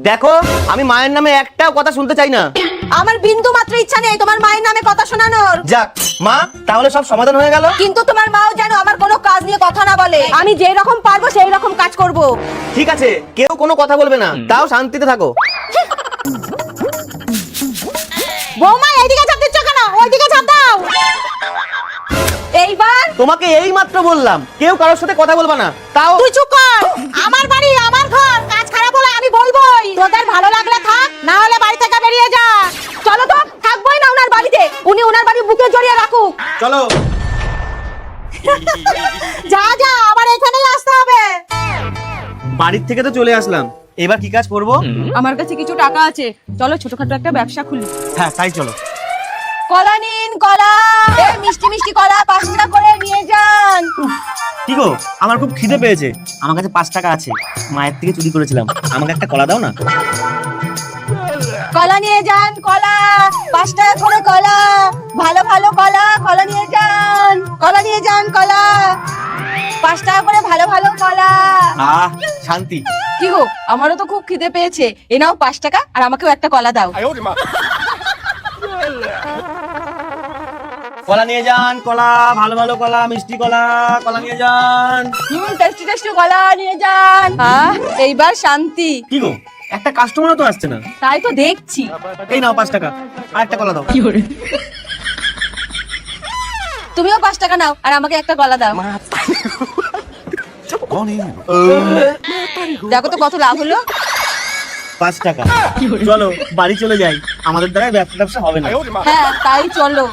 দেখো আমি মায়ের নামে একটাও কথা শুনতে চাই না। আমার বিন্দু মাত্র ইচ্ছা নেই তোমার মায়ের নামে কথা শোনানোর। যাক মা, তাহলে সব সমাধান হয়ে গেল। কিন্তু তোমার মাও যেন আমার কোনো কাজ নিয়ে কথা না বলে। আমি যেই রকম পারবো সেই রকম কাজ করব। ঠিক আছে, কেউ কোনো কথা বলবে না, তাও শান্তিতে থাকো। বৌমা এইদিকে চাপ দিচ্ছ কেন? ওইদিকে চাপ দাও। এইবার তোমাকে এই মাত্র বললাম কেউ কারোর সাথে কথা বলবা না, তাও তুই চুপ কর। আমার বাড়ি আমার ঘর, কাজ খারাপ হলে আমি বলবোই। তোদের ভালো লাগলে থাক, না হলে বাড়ি থেকে বেরিয়ে যা। চলো তো, থাকবোই না ওনার বাড়িতে। উনি ওনার বাড়ি বুকে জড়িয়ে রাখুক। চলো। যা যা, আবার এখানেই আসতে হবে। বাড়ির থেকে তো চলে আসলাম, এবার কি কাজ করব? আমার কাছে কিছু টাকা আছে, চলো ছোটখাটো একটা ব্যবসা খুলি। হ্যাঁ তাই চলো। কলা নিন, কলা। এই মিষ্টি মিষ্টি কলা 5 টাকা করে নিয়ে যান। কি গো, আমার খুব খিদে পেয়েছে, আমার কাছে 5 টাকা আছে, মায়ের থেকে চুরি করেছিলাম, আমাকে একটা কলা দাও না। কলা নিয়ে যান, কলা 5 টাকা করে কলা। ভালো ভালো কলা, কলা নিয়ে যান। কলা নিয়ে যান, কলা 5 টাকা করে ভালো ভালো কলা। আহ শান্তি। কি গো, আমারও তো খুব খিদে পেয়েছে। এ নাও 5 টাকা, আর আমাকেও একটা কলা দাও। কলা নিয়ে যান, কলা ভালো ভালো কলা, মিষ্টি কলা, কলা নিয়ে যান। টেস্টি টেস্টি কলা নিয়ে যান। এইবার শান্তি। কি গো, একটা কাস্টমারও তো আসছে না। তাই তো দেখছি। এই নাও 5 টাকা, আর একটা কলা দাও। তুমিও 5 টাকা নাও, আর আমাকে একটা কলা দাও। দেখো তো কত লাভ হলো। 5 টাকা। চলো বাড়ি চলে যাই, আমাদের দ্বারা ব্যবসা হবে না। হ্যাঁ তাই চলো।